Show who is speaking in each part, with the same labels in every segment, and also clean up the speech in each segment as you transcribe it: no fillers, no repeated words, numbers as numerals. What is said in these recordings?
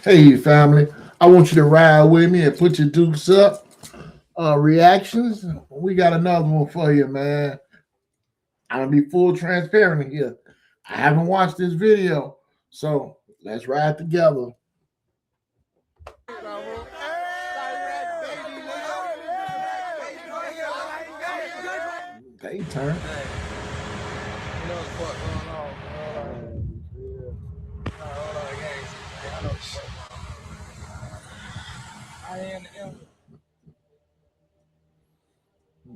Speaker 1: Hey, family, I want you to ride with me and put your dukes up. Reactions. We got another one for you, man. I'm gonna be full transparent here. I haven't watched this video, so let's ride together. They turn.
Speaker 2: You know what the fuck going on, man. Hold on, gang. I know what the fuck going on. I am the M.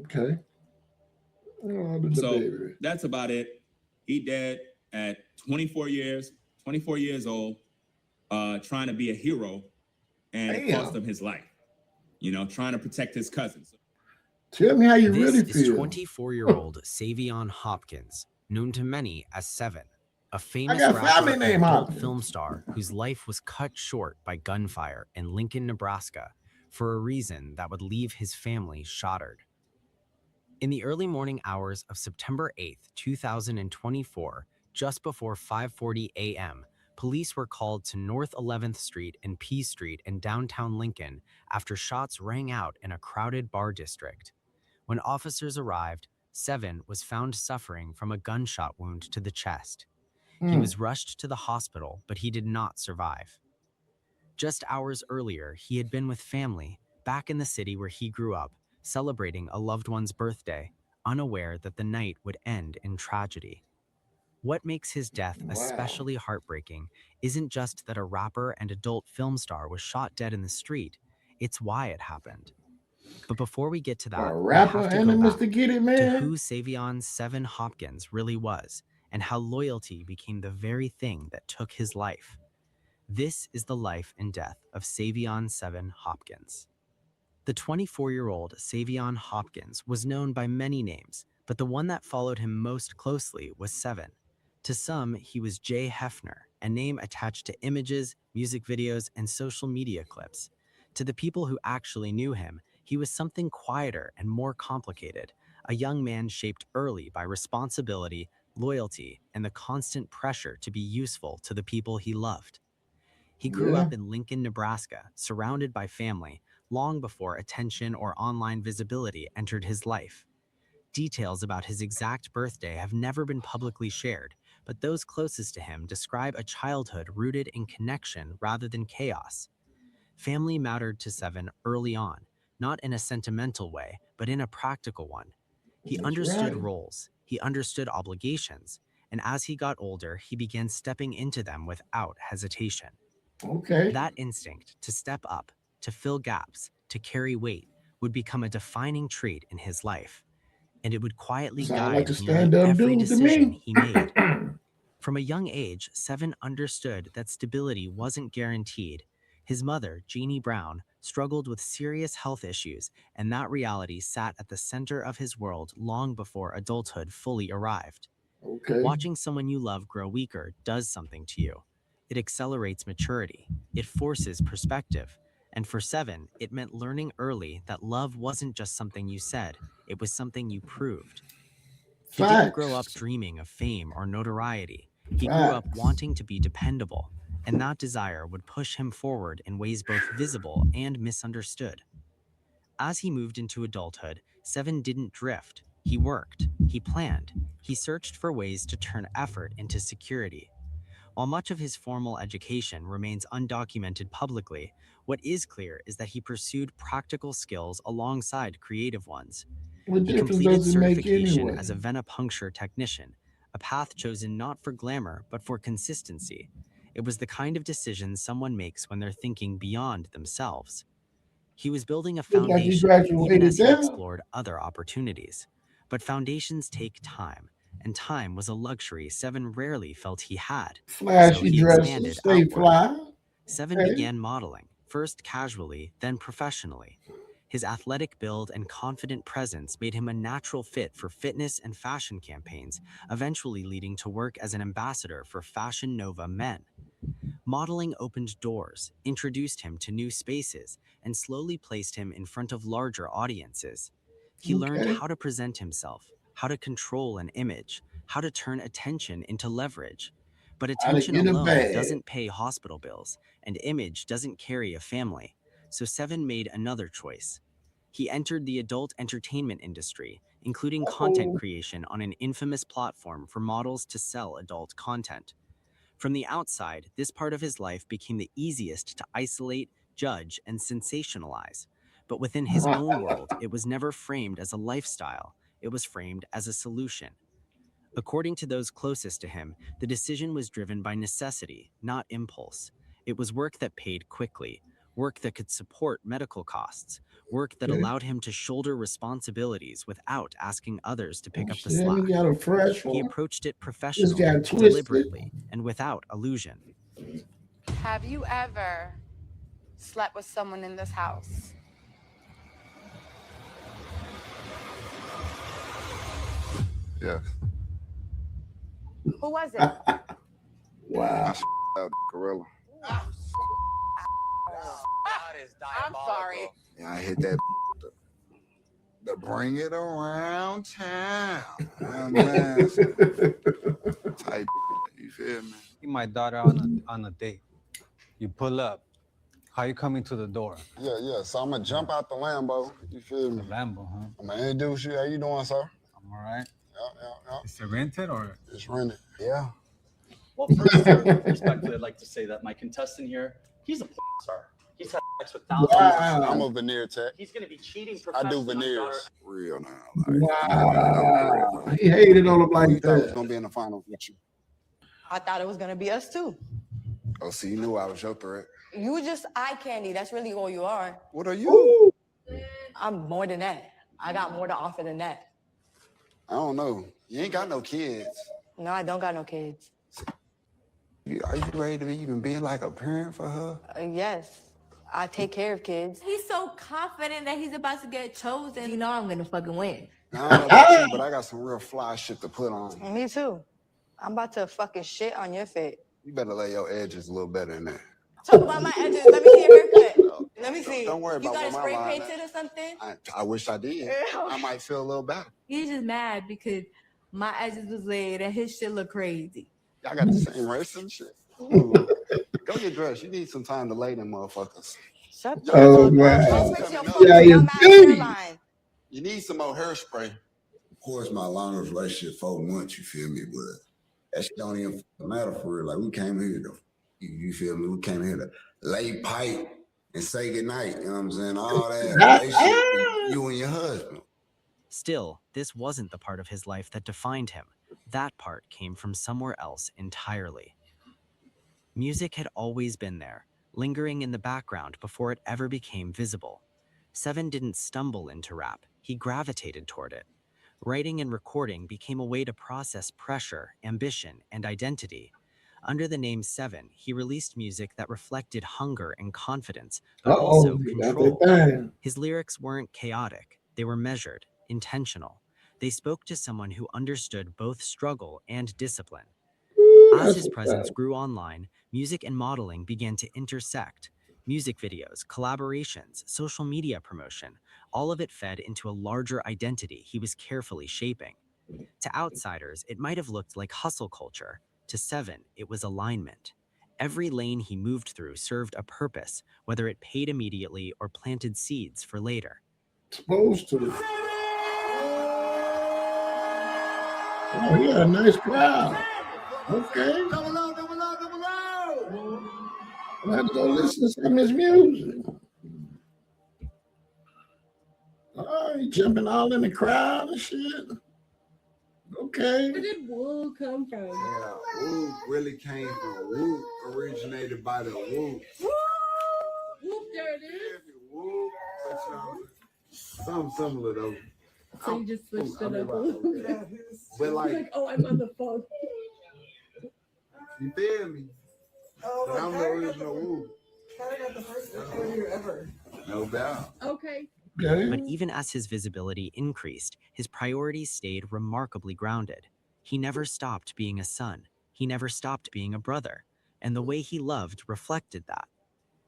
Speaker 1: Okay. Oh, the
Speaker 3: So
Speaker 1: baby.
Speaker 3: that's about it. He dead at 24 years old, trying to be a hero, and it cost
Speaker 1: Damn.
Speaker 3: him his life. You know, trying to protect his cousins.
Speaker 1: Tell me how you
Speaker 4: This
Speaker 1: really
Speaker 4: is
Speaker 1: feel.
Speaker 4: 24-year-old Savion Hopkins, known to many as Seven, a famous
Speaker 1: got
Speaker 4: rapper
Speaker 1: family
Speaker 4: and
Speaker 1: name
Speaker 4: adult
Speaker 1: Hopkins.
Speaker 4: film star whose life was cut short by gunfire in Lincoln, Nebraska, for a reason that would leave his family shattered. In the early morning hours of September 8th, 2024, just before 5:40 a.m., police were called to North 11th Street and P Street in downtown Lincoln after shots rang out in a crowded bar district. When officers arrived, Seven was found suffering from a gunshot wound to the chest. He was rushed to the hospital, but he did not survive. Just hours earlier, he had been with family, back in the city where he grew up, celebrating a loved one's birthday, unaware that the night would end in tragedy. What makes his death
Speaker 1: Wow.
Speaker 4: especially heartbreaking isn't just that a rapper and adult film star was shot dead in the street, it's why it happened. But before we get to that,
Speaker 1: A
Speaker 4: we
Speaker 1: rapper
Speaker 4: have to
Speaker 1: and a
Speaker 4: go back
Speaker 1: Mr. Get It
Speaker 4: to
Speaker 1: Man.
Speaker 4: who Savion Seven Hopkins really was and how loyalty became the very thing that took his life. This is the life and death of Savion Seven Hopkins. The 24-year-old Savion Hopkins was known by many names, but the one that followed him most closely was Seven. To some, he was Jay Hefner, a name attached to images, music videos, and social media clips. To the people who actually knew him, he was something quieter and more complicated, a young man shaped early by responsibility, loyalty, and the constant pressure to be useful to the people he loved. He grew
Speaker 1: Yeah.
Speaker 4: up in Lincoln, Nebraska, surrounded by family, long before attention or online visibility entered his life. Details about his exact birthday have never been publicly shared, but those closest to him describe a childhood rooted in connection rather than chaos. Family mattered to Seven early on, not in a sentimental way, but in a practical one. He
Speaker 1: That's
Speaker 4: understood
Speaker 1: right.
Speaker 4: roles, he understood obligations, and as he got older, he began stepping into them without hesitation.
Speaker 1: Okay.
Speaker 4: That instinct to step up, to fill gaps, to carry weight would become a defining trait in his life, and it would quietly
Speaker 1: Sound like
Speaker 4: guide
Speaker 1: a
Speaker 4: nearly
Speaker 1: stand-up
Speaker 4: every
Speaker 1: dude to
Speaker 4: decision
Speaker 1: me.
Speaker 4: he made. From a young age, Seven understood that stability wasn't guaranteed. His mother, Jeannie Brown, struggled with serious health issues, and that reality sat at the center of his world long before adulthood fully arrived.
Speaker 1: Okay.
Speaker 4: Watching someone you love grow weaker does something to you. It accelerates maturity, it forces perspective. And for Seven, it meant learning early that love wasn't just something you said, it was something you proved. He didn't grow up
Speaker 1: Facts.
Speaker 4: dreaming of fame or notoriety. He grew up
Speaker 1: Facts.
Speaker 4: wanting to be dependable, and that desire would push him forward in ways both visible and misunderstood. As he moved into adulthood, Seven didn't drift. He worked, he planned, he searched for ways to turn effort into security. While much of his formal education remains undocumented publicly, what is clear is that he pursued practical skills alongside creative ones.
Speaker 1: What
Speaker 4: He
Speaker 1: difference
Speaker 4: completed
Speaker 1: does it make
Speaker 4: certification
Speaker 1: anyway?
Speaker 4: as a venipuncture technician, a path chosen not for glamour but for consistency. It was the kind of decision someone makes when they're thinking beyond themselves. He was building a
Speaker 1: Look like he
Speaker 4: foundation even
Speaker 1: graduated
Speaker 4: as he
Speaker 1: there.
Speaker 4: explored other opportunities. But foundations take time, and time was a luxury Seven rarely felt he had. So
Speaker 1: Flashy
Speaker 4: he
Speaker 1: dresses,
Speaker 4: expanded
Speaker 1: stay
Speaker 4: outward.
Speaker 1: fly.
Speaker 4: Seven
Speaker 1: Okay.
Speaker 4: began modeling, first casually, then professionally. His athletic build and confident presence made him a natural fit for fitness and fashion campaigns, eventually leading to work as an ambassador for Fashion Nova Men. Modeling opened doors, introduced him to new spaces, and slowly placed him in front of larger audiences. He learned
Speaker 1: Okay.
Speaker 4: how to present himself, how to control an image, how to turn attention into leverage. But
Speaker 1: Gotta
Speaker 4: attention
Speaker 1: get a
Speaker 4: alone
Speaker 1: bag.
Speaker 4: doesn't pay hospital bills, and image doesn't carry a family. So Seven made another choice. He entered the adult entertainment industry, including content creation on an infamous platform for models to sell adult content. From the outside, this part of his life became the easiest to isolate, judge, and sensationalize. But within his own world, it was never framed as a lifestyle, it was framed as a solution. According to those closest to him, the decision was driven by necessity, not impulse. It was work that paid quickly, work that could support medical costs, work that allowed him to shoulder responsibilities without asking others to pick up the slack.
Speaker 1: He got a fresh
Speaker 4: He
Speaker 1: one.
Speaker 4: approached it
Speaker 1: Just
Speaker 4: professionally,
Speaker 1: got twisted.
Speaker 4: deliberately, and without illusion.
Speaker 5: Have you ever slept with someone in this house?
Speaker 2: Yes.
Speaker 5: Who was it?
Speaker 1: Wow.
Speaker 2: Out gorilla.
Speaker 5: I'm sorry.
Speaker 2: Yeah, I hit that the bring it around town. Man, type. You feel me?
Speaker 6: My daughter on a date. You pull up. How you coming to the door?
Speaker 2: Yeah. So I'm gonna jump out the Lambo. You feel me?
Speaker 6: Lambo, huh?
Speaker 2: I'm gonna introduce you. How you doing, sir?
Speaker 6: I'm all right.
Speaker 2: Yeah.
Speaker 6: Is it rented or?
Speaker 2: It's rented. Yeah.
Speaker 7: Well, first, respectfully, I'd like to say that my contestant here, he's a porn star. He's had sex with thousands.
Speaker 1: Wow.
Speaker 2: I'm a veneer tech.
Speaker 7: He's going to be cheating
Speaker 2: I
Speaker 7: professionally.
Speaker 2: do veneers. Real now.
Speaker 1: Wow. He hated on him like
Speaker 2: I thought I was
Speaker 1: that.
Speaker 2: gonna be in the finals with you.
Speaker 8: I thought it was gonna be us too.
Speaker 2: Oh, so you knew I was your threat.
Speaker 8: You were just eye candy. That's really all you are.
Speaker 2: What are you?
Speaker 8: I'm more than that. I got more to offer than that.
Speaker 2: I don't know. You ain't got no kids.
Speaker 8: No, I don't got no kids.
Speaker 2: Are you ready to even be like a parent for her?
Speaker 8: Yes, I take care of kids.
Speaker 9: He's so confident that he's about to get chosen. You know I'm gonna fucking win.
Speaker 2: I don't know about you, but I got some real fly shit to put on.
Speaker 8: Me too. I'm about to fucking shit on your face.
Speaker 2: You better lay your edges a little better than that.
Speaker 8: Talk about my edges. Let me see your haircut. Let me see.
Speaker 2: Don't worry
Speaker 8: You
Speaker 2: about
Speaker 8: got it
Speaker 2: what my
Speaker 8: spray
Speaker 2: line
Speaker 8: painted or something?
Speaker 2: I wish I did. I might feel a little better.
Speaker 9: He's just mad because my edges was laid and his shit look crazy.
Speaker 2: Y'all got the same race and shit. Go get dressed. You need some time to lay them motherfuckers.
Speaker 8: Shut the
Speaker 1: Oh,
Speaker 8: fuck
Speaker 1: wow.
Speaker 8: up. Go fix your
Speaker 2: Yeah,
Speaker 8: fucking
Speaker 1: you
Speaker 8: dumbass
Speaker 1: do.
Speaker 8: hairline.
Speaker 2: You need some more hairspray.
Speaker 10: Of course, my longest relationship 4 months, you feel me? But that shit don't even matter for real. Like, we came here to, you feel me? We came here to lay pipe and say goodnight. You know what I'm saying? All that relationship, you and your husband.
Speaker 4: Still, this wasn't the part of his life that defined him. That part came from somewhere else entirely. Music had always been there, lingering in the background before it ever became visible. Seven didn't stumble into rap, he gravitated toward it. Writing and recording became a way to process pressure, ambition, and identity. Under the name Seven, he released music that reflected hunger and confidence, but also control. His lyrics weren't chaotic, they were measured, intentional. They spoke to someone who understood both struggle and discipline. As his presence grew online, music and modeling began to intersect. Music videos, collaborations, social media promotion, all of it fed into a larger identity he was carefully shaping. To outsiders, it might have looked like hustle culture. To Seven, it was alignment. Every lane he moved through served a purpose, whether it paid immediately or planted seeds for later.
Speaker 1: Supposed to. Oh, yeah, nice crowd. Okay. I have to go listen to some of his music. Oh, he jumping all in the crowd and shit. Okay.
Speaker 9: Where did Woo come from?
Speaker 10: Yeah, Woo really came from Woo, originated by the Woo.
Speaker 9: Whoop, there it is.
Speaker 10: Woo, something similar though.
Speaker 9: So you just switched it up.
Speaker 10: But like,
Speaker 9: oh, I'm on the phone.
Speaker 10: you feel me? But I'm the original Woo.
Speaker 11: got the first year ever.
Speaker 10: No doubt.
Speaker 9: Okay.
Speaker 4: But even as his visibility increased, his priorities stayed remarkably grounded. He never stopped being a son. He never stopped being a brother. And the way he loved reflected that.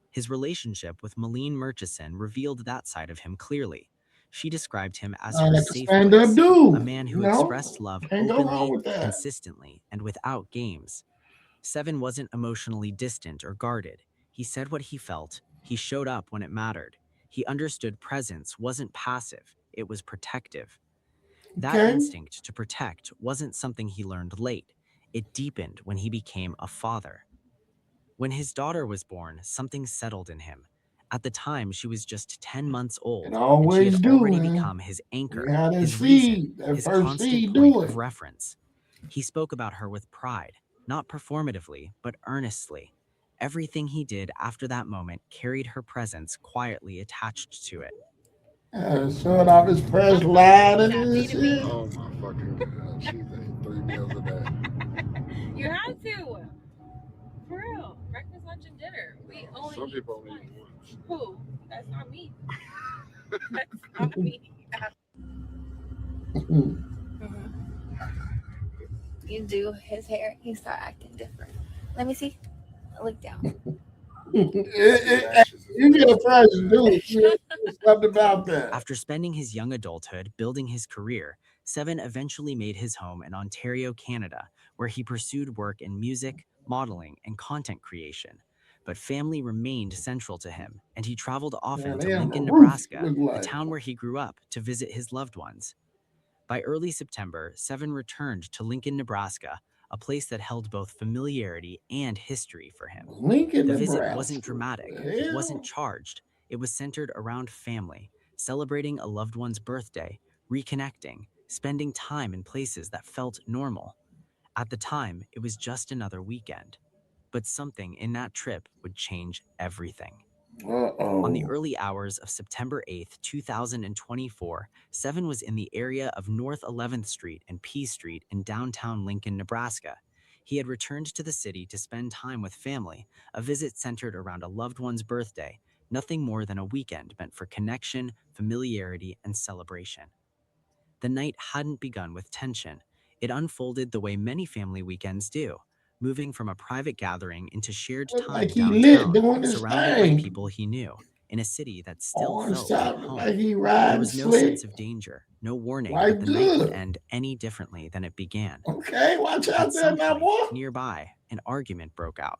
Speaker 4: His relationship with Malene Murchison revealed that side of him clearly. She described him as her safe place, a man who expressed love openly, consistently, and without games. Seven wasn't emotionally distant or guarded. He said what he felt. He showed up when it mattered. He understood presence wasn't passive, it was protective. That
Speaker 1: Okay.
Speaker 4: instinct to protect wasn't something he learned late. It deepened when he became a father. When his daughter was born, something settled in him. At the time, she was just 10 months
Speaker 1: It
Speaker 4: old, and she had
Speaker 1: always do,
Speaker 4: already
Speaker 1: man.
Speaker 4: become his
Speaker 1: You
Speaker 4: anchor,
Speaker 1: had that
Speaker 4: his reason,
Speaker 1: seed, that
Speaker 4: his
Speaker 1: first
Speaker 4: constant
Speaker 1: seed
Speaker 4: point
Speaker 1: do
Speaker 4: of
Speaker 1: it.
Speaker 4: reference. He spoke about her with pride, not performatively, but earnestly. Everything he did after that moment carried her presence quietly attached to it.
Speaker 1: Showing off his press line and
Speaker 9: Not
Speaker 1: this
Speaker 9: feeding me.
Speaker 1: shit.
Speaker 2: Oh my fucking god. She's ate 3 meals a day.
Speaker 9: You had to. For real. Breakfast, lunch, and dinner. We only
Speaker 2: Some
Speaker 9: eat
Speaker 2: people only
Speaker 9: twice.
Speaker 2: eat once.
Speaker 9: Who? That's not me. That's not me. You do his hair, he start acting different. Let me see. Look down.
Speaker 2: His lashes is
Speaker 1: You get a
Speaker 2: messed
Speaker 1: fresh
Speaker 2: up, man.
Speaker 1: dude. There's something about that.
Speaker 4: After spending his young adulthood building his career, Seven eventually made his home in Ontario, Canada, where he pursued work in music, modeling, and content creation. But family remained central to him, and he traveled often
Speaker 1: Man,
Speaker 4: to
Speaker 1: they have a
Speaker 4: Lincoln,
Speaker 1: roof,
Speaker 4: Nebraska,
Speaker 1: look
Speaker 4: the
Speaker 1: like.
Speaker 4: town where he grew up, to visit his loved ones. By early September, Seven returned to Lincoln, Nebraska, a place that held both familiarity and history for him.
Speaker 1: Lincoln,
Speaker 4: The visit
Speaker 1: Nebraska.
Speaker 4: wasn't dramatic,
Speaker 1: The
Speaker 4: it
Speaker 1: hell?
Speaker 4: wasn't charged, it was centered around family, celebrating a loved one's birthday, reconnecting, spending time in places that felt normal. At the time, it was just another weekend. But something in that trip would change everything. On the
Speaker 1: Uh-oh.
Speaker 4: early hours of September 8th, 2024, Seven was in the area of North 11th Street and P Street in downtown Lincoln, Nebraska. He had returned to the city to spend time with family, a visit centered around a loved one's birthday, nothing more than a weekend meant for connection, familiarity, and celebration. The night hadn't begun with tension. It unfolded the way many family weekends do, moving from a private gathering into shared
Speaker 1: Look
Speaker 4: time
Speaker 1: like he lit
Speaker 4: downtown,
Speaker 1: doing his
Speaker 4: surrounded by
Speaker 1: thing.
Speaker 4: people he knew, in a city that still
Speaker 1: Orange
Speaker 4: felt like
Speaker 1: top, look
Speaker 4: home.
Speaker 1: like he
Speaker 4: There
Speaker 1: riding
Speaker 4: was no
Speaker 1: slick.
Speaker 4: sense of danger, no warning
Speaker 1: White
Speaker 4: that the night would
Speaker 1: good.
Speaker 4: end any differently than it began.
Speaker 1: Okay, watch out
Speaker 4: At
Speaker 1: there
Speaker 4: some
Speaker 1: now,
Speaker 4: point,
Speaker 1: boy.
Speaker 4: nearby, an argument broke out.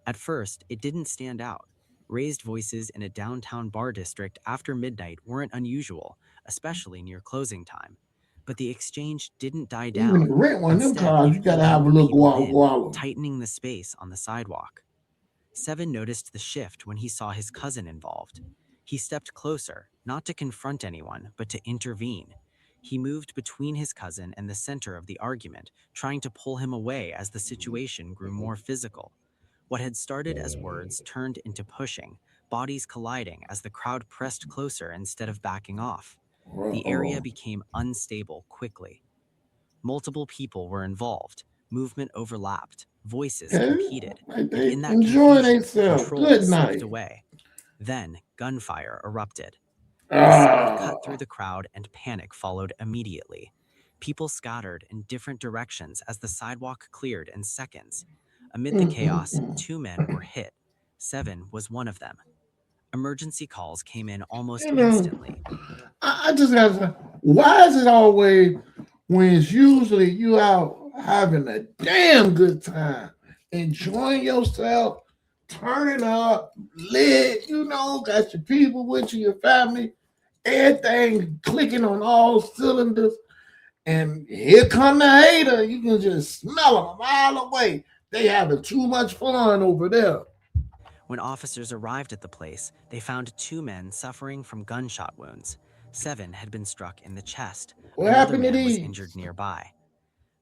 Speaker 4: At first, it didn't stand out. Raised voices in a downtown bar district after midnight weren't unusual, especially near closing time. But the exchange didn't die
Speaker 1: Even
Speaker 4: down.
Speaker 1: to rent one of them
Speaker 4: Instead,
Speaker 1: cars, you
Speaker 4: it
Speaker 1: gotta
Speaker 4: pulled
Speaker 1: have a
Speaker 4: more
Speaker 1: little
Speaker 4: people
Speaker 1: guala
Speaker 4: in,
Speaker 1: guala.
Speaker 4: tightening the space on the sidewalk. Seven noticed the shift when he saw his cousin involved. He stepped closer, not to confront anyone, but to intervene. He moved between his cousin and the center of the argument, trying to pull him away as the situation grew more physical. What had started as words turned into pushing, bodies colliding as the crowd pressed closer instead of backing off. The area became unstable quickly. Multiple people were involved, movement overlapped, voices
Speaker 1: Okay,
Speaker 4: competed,
Speaker 1: like
Speaker 4: and
Speaker 1: they
Speaker 4: in that
Speaker 1: enjoying
Speaker 4: confusion,
Speaker 1: themselves.
Speaker 4: control
Speaker 1: Good
Speaker 4: slipped
Speaker 1: night.
Speaker 4: away. Then gunfire erupted. The sound cut through the crowd and panic followed immediately. People scattered in different directions as the sidewalk cleared in seconds. Amid the chaos, 2 men were hit. Seven was one of them. Emergency calls came in almost
Speaker 1: You know,
Speaker 4: instantly.
Speaker 1: I just gotta say, why is it always when it's usually you out having a damn good time, enjoying yourself, turning up, lit, got your people with you, your family, everything clicking on all cylinders, and here come the hater. You can just smell them a mile away. They having too much fun over there.
Speaker 4: When officers arrived at the place, they found 2 men suffering from gunshot wounds. 7 had been struck in the chest.
Speaker 1: What
Speaker 4: Another
Speaker 1: happened to
Speaker 4: man was
Speaker 1: these?
Speaker 4: injured nearby.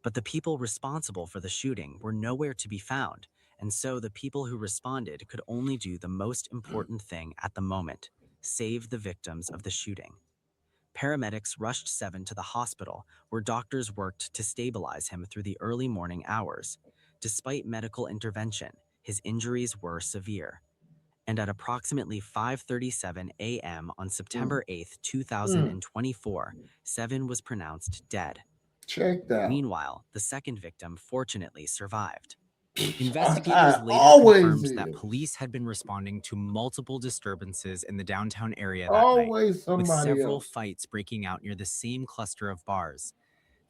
Speaker 4: But the people responsible for the shooting were nowhere to be found, and so the people who responded could only do the most important thing at the moment: save the victims of the shooting. Paramedics rushed Seven to the hospital, where doctors worked to stabilize him through the early morning hours. Despite medical intervention, his injuries were severe. And at approximately 5:37 a.m. on September 8th, 2024, Seven was pronounced dead.
Speaker 1: Check that.
Speaker 4: Meanwhile, the second victim fortunately survived.
Speaker 1: I
Speaker 4: Investigators later
Speaker 1: always
Speaker 4: confirmed that
Speaker 1: is.
Speaker 4: police had been responding to multiple disturbances in the downtown area that night,
Speaker 1: Always
Speaker 4: with
Speaker 1: somebody
Speaker 4: several
Speaker 1: else.
Speaker 4: fights breaking out near the same cluster of bars.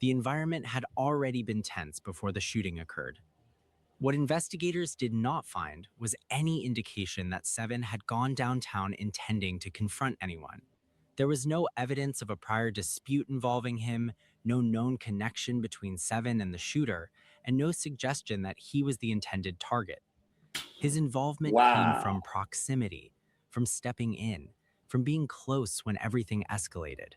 Speaker 4: The environment had already been tense before the shooting occurred. What investigators did not find was any indication that Seven had gone downtown intending to confront anyone. There was no evidence of a prior dispute involving him, no known connection between Seven and the shooter, and no suggestion that he was the intended target. His involvement came
Speaker 1: Wow.
Speaker 4: from proximity, from stepping in, from being close when everything escalated.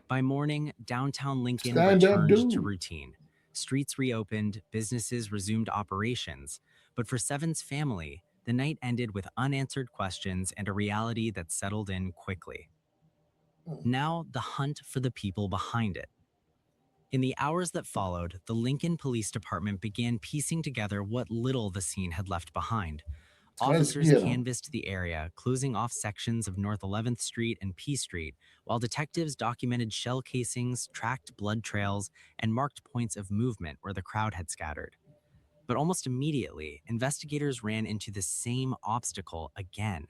Speaker 4: By morning, downtown Lincoln
Speaker 1: Stand up,
Speaker 4: returned to
Speaker 1: dude.
Speaker 4: routine. Streets reopened, businesses resumed operations. But for Seven's family, the night ended with unanswered questions and a reality that settled in quickly. Now, the hunt for the people behind it. In the hours that followed, the Lincoln Police Department began piecing together what little the scene had left behind. Officers
Speaker 1: get 'em.
Speaker 4: canvassed the area, closing off sections of North 11th Street and P Street, while detectives documented shell casings, tracked blood trails, and marked points of movement where the crowd had scattered. But almost immediately, investigators ran into the same obstacle again.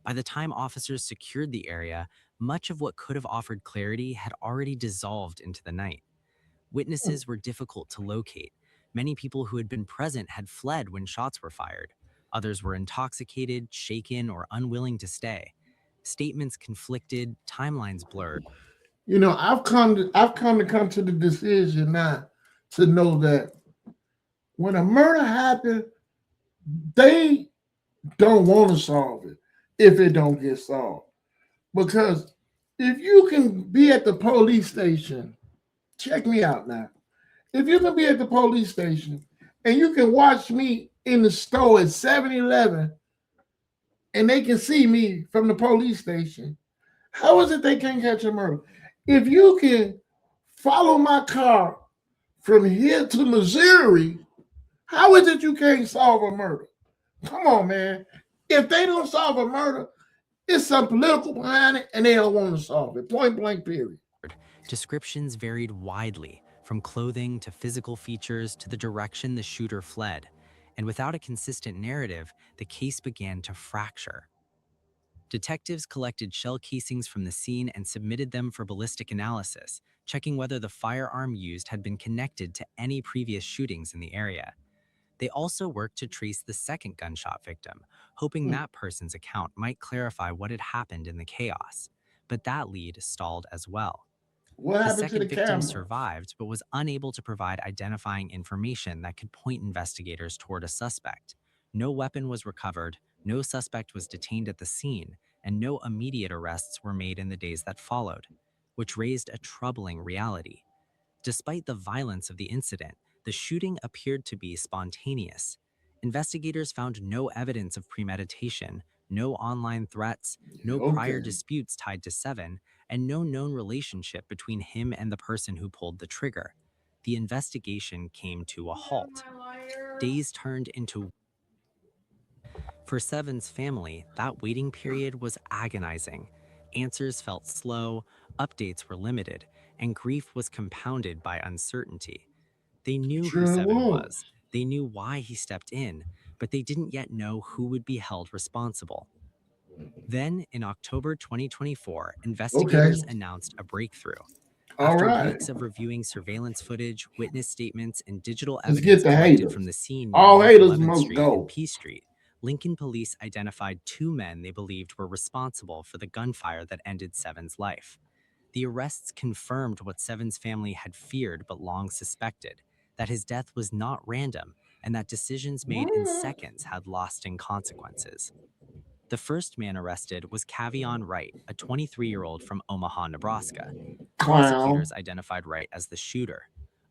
Speaker 4: By the time officers secured the area, much of what could have offered clarity had already dissolved into the night. Witnesses were difficult to locate. Many people who had been present had fled when shots were fired. Others were intoxicated, shaken, or unwilling to stay. Statements conflicted, timelines blurred.
Speaker 1: You know, I've come to the decision now to know that when a murder happens, they don't want to solve it if it don't get solved. Because if you can be at the police station, check me out now. If you can be at the police station and you can watch me in the store at 7-Eleven and they can see me from the police station, how is it they can't catch a murder? If you can follow my car from here to Missouri, how is it you can't solve a murder? Come on, man. If they don't solve a murder, it's some political behind it and they don't want to solve it. Point blank, period.
Speaker 4: Descriptions varied widely, from clothing to physical features to the direction the shooter fled. And without a consistent narrative, the case began to fracture. Detectives collected shell casings from the scene and submitted them for ballistic analysis, checking whether the firearm used had been connected to any previous shootings in the area. They also worked to trace the second gunshot victim, hoping that person's account might clarify what had happened in the chaos. But that lead stalled as well.
Speaker 1: What
Speaker 4: The
Speaker 1: happened to
Speaker 4: second
Speaker 1: the
Speaker 4: victim
Speaker 1: camera?
Speaker 4: survived, but was unable to provide identifying information that could point investigators toward a suspect. No weapon was recovered, no suspect was detained at the scene, and no immediate arrests were made in the days that followed, which raised a troubling reality. Despite the violence of the incident, the shooting appeared to be spontaneous. Investigators found no evidence of premeditation, no online threats, no prior disputes tied to Seven, and no known relationship between him and the person who pulled the trigger. The investigation came to a halt. Days turned into... For Seven's family, that waiting period was agonizing. Answers felt slow, updates were limited, and grief was compounded by uncertainty. They knew who Seven was, they knew why he stepped in, but they didn't yet know who would be held responsible. Then, in October 2024, investigators announced a breakthrough. After weeks of reviewing surveillance footage, witness statements, and digital evidence collected from the scene near
Speaker 1: All
Speaker 4: North
Speaker 1: haters
Speaker 4: 11th
Speaker 1: must
Speaker 4: Street
Speaker 1: go.
Speaker 4: and P Street, Lincoln police identified two men they believed were responsible for the gunfire that ended Seven's life. The arrests confirmed what Seven's family had feared but long suspected, that his death was not random and that decisions made in seconds had lasting consequences. The first man arrested was Cavion Wright, a 23-year-old from Omaha, Nebraska. Prosecutors identified Wright as the shooter.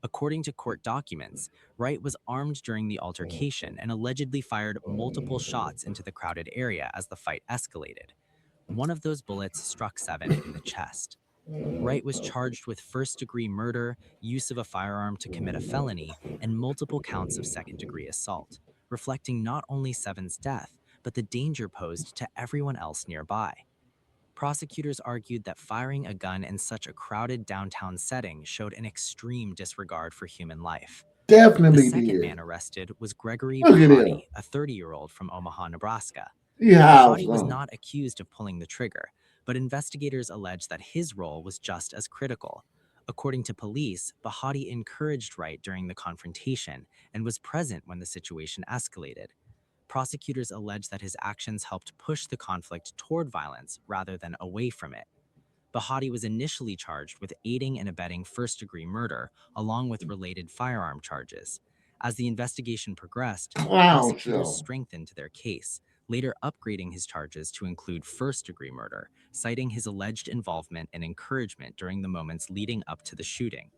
Speaker 4: According to court documents, Wright was armed during the altercation and allegedly fired multiple shots into the crowded area as the fight escalated. One of those bullets struck Seven in the chest. Wright was charged with first-degree murder, use of a firearm to commit a felony, and multiple counts of second-degree assault, reflecting not only Seven's death, but the danger posed to everyone else nearby. Prosecutors argued that firing a gun in such a crowded downtown setting showed an extreme disregard for human life.
Speaker 1: Definitely
Speaker 4: The second
Speaker 1: did.
Speaker 4: man arrested was Gregory
Speaker 1: Look at him.
Speaker 4: Bahati, a 30-year-old from Omaha, Nebraska.
Speaker 1: Yeah,
Speaker 4: Bahati was not accused of pulling the trigger, but investigators alleged that his role was just as critical. According to police, Bahati encouraged Wright during the confrontation and was present when the situation escalated. Prosecutors allege that his actions helped push the conflict toward violence rather than away from it. Bahati was initially charged with aiding and abetting first-degree murder, along with related firearm charges. As the investigation progressed, prosecutors strengthened their case, later upgrading his charges to include first-degree murder, citing his alleged involvement and encouragement during the moments leading up to the shooting.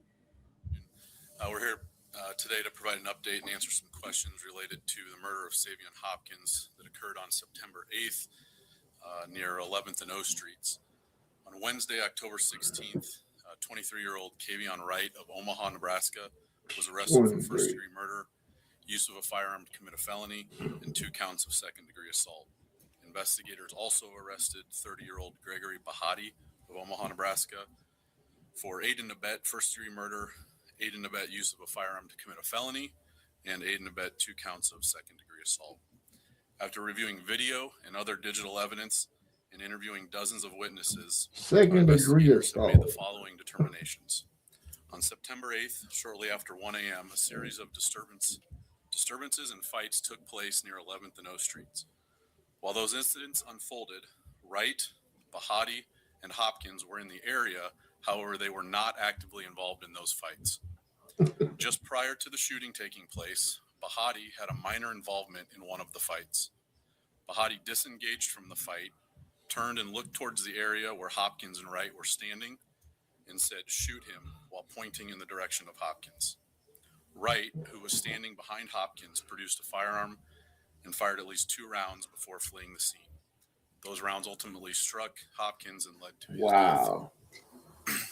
Speaker 12: We're here today to provide an update and answer some questions related to the murder of Savion Hopkins that occurred on September 8th near 11th and O Streets. On Wednesday, October 16th, 23-year-old Kavion Wright of Omaha, Nebraska, was arrested for first-degree murder, use of a firearm to commit a felony, and 2 counts of second-degree assault. Investigators also arrested 30-year-old Gregory Bahati of Omaha, Nebraska, for aid and abet first-degree murder, aid and abet use of a firearm to commit a felony, and aid and abet 2 counts of second-degree assault. After reviewing video and other digital evidence and interviewing dozens of witnesses,
Speaker 1: second-degree assault,
Speaker 12: made the following determinations. On September 8th, shortly after 1 a.m., a series of disturbances and fights took place near 11th and O Streets. While those incidents unfolded, Wright, Bahati, and Hopkins were in the area. However, they were not actively involved in those fights. Just prior to the shooting taking place, Bahati had a minor involvement in one of the fights. Bahati disengaged from the fight, turned and looked towards the area where Hopkins and Wright were standing, and said, "Shoot him," while pointing in the direction of Hopkins. Wright, who was standing behind Hopkins, produced a firearm and fired at least 2 rounds before fleeing the scene. Those rounds ultimately struck Hopkins and led to his death.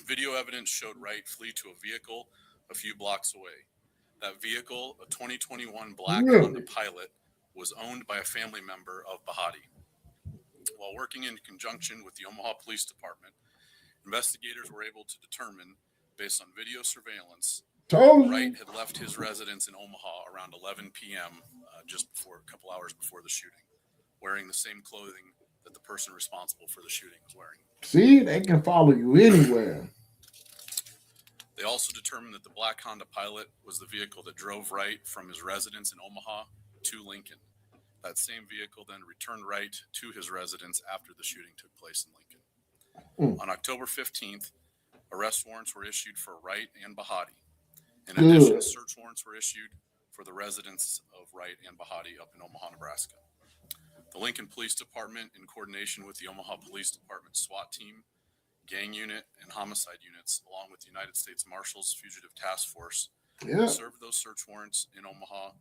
Speaker 12: Video evidence showed Wright flee to a vehicle a few blocks away. That vehicle, a 2021 black Honda Pilot, was owned by a family member of Bahati. While working in conjunction with the Omaha Police Department, investigators were able to determine, based on video surveillance, Wright had left his residence in Omaha around 11 p.m., just before a couple hours before the shooting, wearing the same clothing that the person responsible for the shooting was wearing.
Speaker 1: See, they can follow you anywhere.
Speaker 12: They also determined that the black Honda Pilot was the vehicle that drove Wright from his residence in Omaha to Lincoln. That same vehicle then returned Wright to his residence after the shooting took place in Lincoln. On October 15th, arrest warrants were issued for Wright and Bahati. In addition, search warrants were issued for the residence of Wright and Bahati up in Omaha, Nebraska. The Lincoln Police Department, in coordination with the Omaha Police Department SWAT team, gang unit, and homicide units, along with the United States Marshals Fugitive Task Force, served those search warrants in Omaha,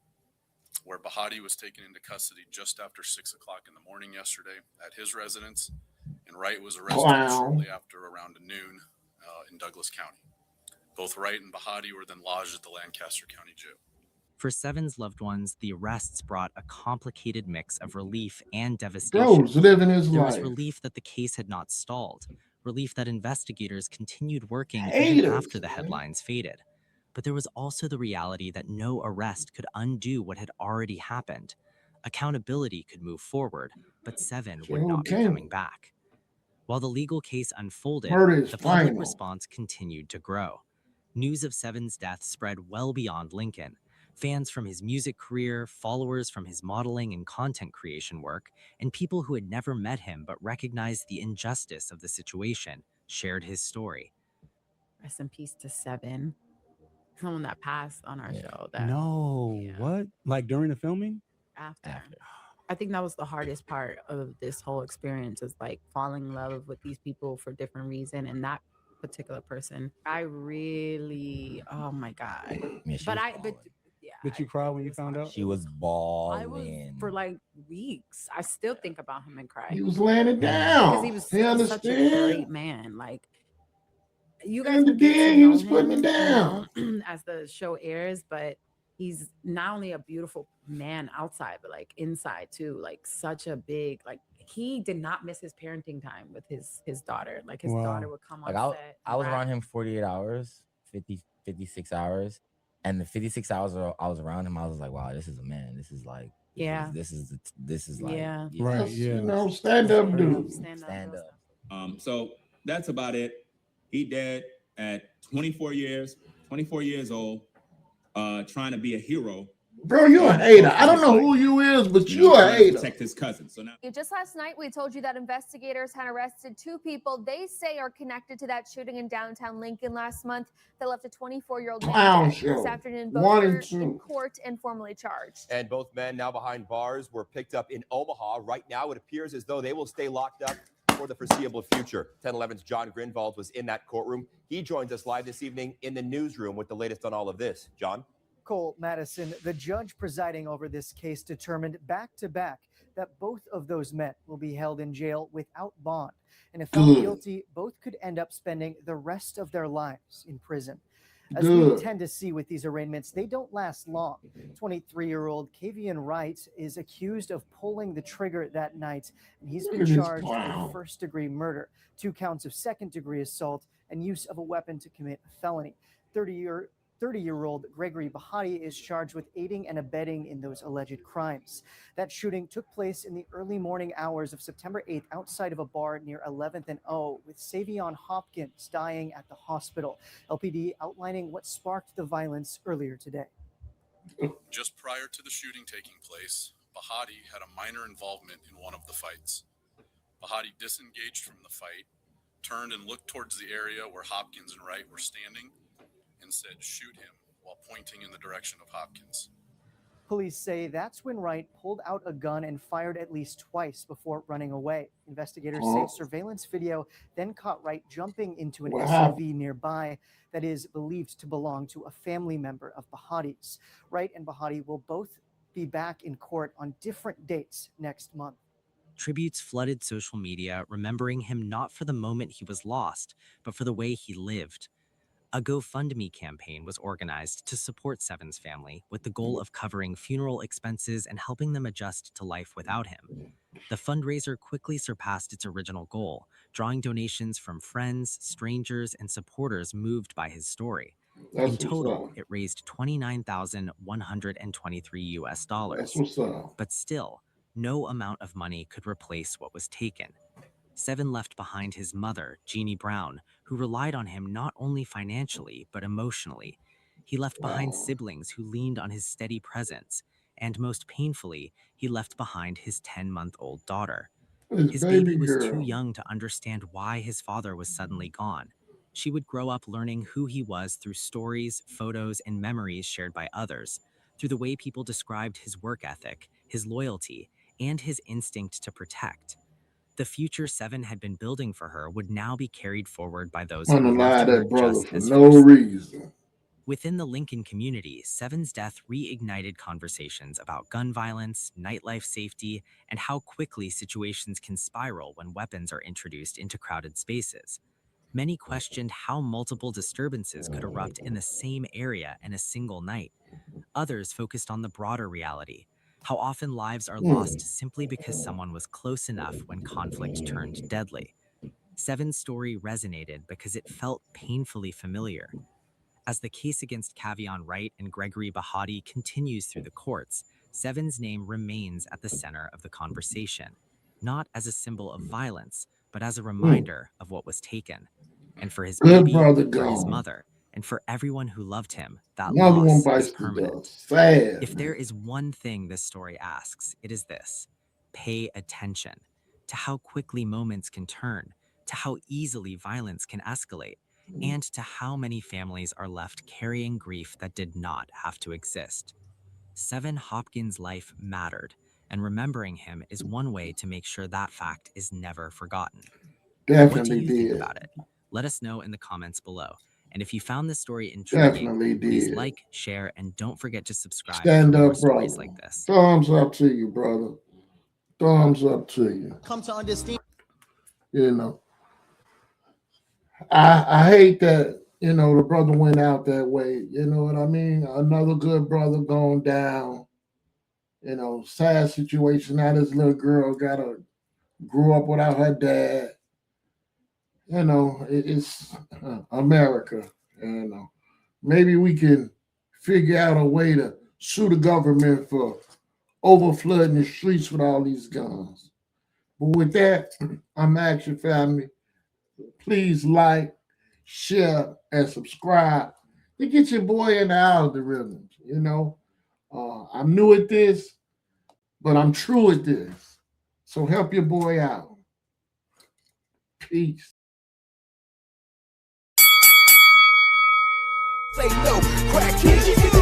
Speaker 12: where Bahati was taken into custody just after 6 o'clock in the morning yesterday at his residence, and Wright was arrested shortly after around noon in Douglas County. Both Wright and Bahati were then lodged at the Lancaster County Jail.
Speaker 4: For Seven's loved ones, the arrests brought a complicated mix of relief and devastation.
Speaker 1: Living his
Speaker 4: there
Speaker 1: life.
Speaker 4: was relief that the case had not stalled, relief that investigators continued working even after the headlines faded. But there was also the reality that no arrest could undo what had already happened. Accountability could move forward, but Seven would not be coming back. While the legal case unfolded, the public response continued to grow. News of Seven's death spread well beyond Lincoln. Fans from his music career, followers from his modeling and content creation work, and people who had never met him but recognized the injustice of the situation shared his story.
Speaker 13: Rest in peace to Seven. Someone that passed on our show.
Speaker 14: What? Like during the filming?
Speaker 13: After. I think that was the hardest part of this whole experience, is like falling in love with these people for different reasons. And that particular person, I really, oh my God.
Speaker 14: Did you cry when you found out?
Speaker 15: She was bawling.
Speaker 13: I was for like weeks. I still think about him and cry.
Speaker 1: He was laying it down.
Speaker 13: Because he was such a great man. Like, you guys will get to
Speaker 1: he
Speaker 13: know
Speaker 1: was putting it down
Speaker 13: as the show airs, but he's not only a beautiful man outside, but like inside too. Like such a big, like he did not miss his parenting time with his daughter. Like his daughter would come on set.
Speaker 15: I was around him 48 hours, 56 hours. And the 56 hours I was around him, I was like, wow, this is a man. This is like, this is like,
Speaker 1: right. You know, stand up, dude.
Speaker 3: So that's about it. He dead. at 24 years old, trying to be a hero.
Speaker 1: Bro, you're a hater. I don't know who you is, but you're a hater.
Speaker 3: Protect his cousin. So now,
Speaker 16: Just last night, we told you that investigators had arrested 2 people they say are connected to that shooting in downtown Lincoln last month that left a 24-year-old man dead. This afternoon, both were in court and formally charged.
Speaker 17: And both men now behind bars were picked up in Omaha. Right now, it appears as though they will stay locked up for the foreseeable future. 1011's John Grinvald was in that courtroom. He joins us live this evening in the newsroom with the latest on all of this. John?
Speaker 18: Cole Madison, the judge presiding over this case, determined back-to-back that both of those men will be held in jail without bond. And if found guilty, both could end up spending the rest of their lives in prison. As we tend to see with these arraignments, they don't last long. 23-year-old Kavian Wright is accused of pulling the trigger that night, and he's been charged with first-degree murder, 2 counts of second-degree assault, and use of a weapon to commit a felony. 30-year-old Gregory Bahati is charged with aiding and abetting in those alleged crimes. That shooting took place in the early morning hours of September 8th outside of a bar near 11th and O, with Savion Hopkins dying at the hospital. LPD outlining what sparked the violence earlier today.
Speaker 12: Just prior to the shooting taking place, Bahati had a minor involvement in one of the fights. Bahati disengaged from the fight, turned and looked towards the area where Hopkins and Wright were standing, and said, "Shoot him," while pointing in the direction of Hopkins.
Speaker 18: Police say that's when Wright pulled out a gun and fired at least twice before running away. Investigators say surveillance video then caught Wright jumping into an SUV nearby that is believed to belong to a family member of Bahati's. Wright and Bahati will both be back in court on different dates next month.
Speaker 4: Tributes flooded social media, remembering him not for the moment he was lost, but for the way he lived. A GoFundMe campaign was organized to support Seven's family with the goal of covering funeral expenses and helping them adjust to life without him. The fundraiser quickly surpassed its original goal, drawing donations from friends, strangers, and supporters moved by his story. In total, it raised $29,123 US. But still, no amount of money could replace what was taken. Seven left behind his mother, Jeannie Brown, who relied on him not only financially, but emotionally. He left behind siblings who leaned on his steady presence. And most painfully, he left behind his 10-month-old daughter. His baby was too young to understand why his father was suddenly gone. She would grow up learning who he was through stories, photos, and memories shared by others, through the way people described his work ethic, his loyalty, and his instinct to protect. The future Seven had been building for her would now be carried forward by those who loved her just as fiercely. Within the Lincoln community, Seven's death reignited conversations about gun violence, nightlife safety, and how quickly situations can spiral when weapons are introduced into crowded spaces. Many questioned how multiple disturbances could erupt in the same area in a single night. Others focused on the broader reality, how often lives are lost simply because someone was close enough when conflict turned deadly. Seven's story resonated because it felt painfully familiar. As the case against Kavian Wright and Gregory Bahati continues through the courts, Seven's name remains at the center of the conversation, not as a symbol of violence, but as a reminder of what was taken. And for his baby, for his mother, and for everyone who loved him, that loss is permanent. If there is one thing this story asks, it is this: pay attention to how quickly moments can turn, to how easily violence can escalate, and to how many families are left carrying grief that did not have to exist. Seven Hopkins' life mattered, and remembering him is one way to make sure that fact is never forgotten. What do you think about it? Let us know in the comments below. And if you found this story intriguing, please like, share, and don't forget to subscribe for more stories like this.
Speaker 1: Thumbs up to you, brother. Thumbs up to you.
Speaker 19: Come to understand.
Speaker 1: You know, I hate that, you know, the brother went out that way. You know what I mean? Another good brother going down. You know, sad situation. Now this little girl grew up without her dad. You know, it's America. You know, maybe we can figure out a way to sue the government for overflooding the streets with all these guns. But with that, I'm Action Family. Please like, share, and subscribe to get your boy in the algorithm. You know, I'm new at this, but I'm true at this. So help your boy out. Peace.
Speaker 19: Say no, crack kids.